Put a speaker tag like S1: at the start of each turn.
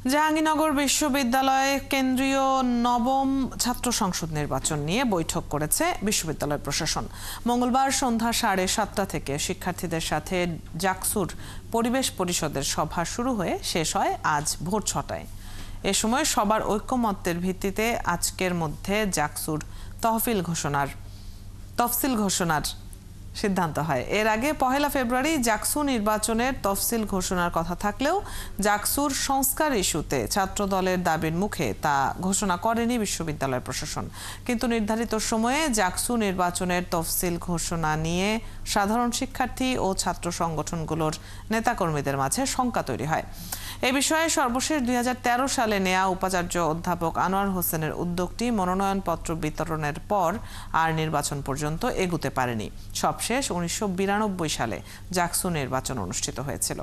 S1: জাহাঙ্গীরনগর বিশ্ববিদ্যালয়ে কেন্দ্রীয় নবম ছাত্র সংসদ নির্বাচন নিয়ে বৈঠক করেছে বিশ্ববিদ্যালয় প্রশাসন। মঙ্গলবার সন্ধ্যা 7:30 থেকে শিক্ষার্থীদের সাথে জাকসুর পরিবেশ পরিষদের সভা শুরু হয়ে শেষ হয় আজ ভোর 6টায়। এ সময় সবার ঐকমত্যের ভিত্তিতে আজকের মধ্যে জাকসুর তফসিল ঘোষণার সিদ্ধান্ত হয়। এর আগে 1 ফেব্রুয়ারি জাকসু নির্বাচনের তফসিল ঘোষণার কথা থাকলেও জাকসুর সংস্কার ইস্যুতে ছাত্র দলের দাবির মুখে তা ঘোষণা করেনি বিশ্ববিদ্যালয় প্রশাসন। কিন্তু নির্ধারিত সময়ে জাকসু নির্বাচনের তফসিল ঘোষণা নিয়ে সাধারণ শিক্ষার্থী ও ছাত্র সংগঠনগুলোর নেতাকর্মীদের মাঝে শঙ্কা তৈরি হয়। এ বিষয়ে সর্বশেষ 2013 সালে নেয়া উপাচার্য অধ্যাপক আনোয়ার হোসেনের উদ্যোগটি মনোনয়নপত্র বিতরণের পর আর নির্বাচন পর্যন্ত এগুতে পারেনি। সবশেষ 1992 সালে জাকসু নির্বাচন অনুষ্ঠিত হয়েছিল।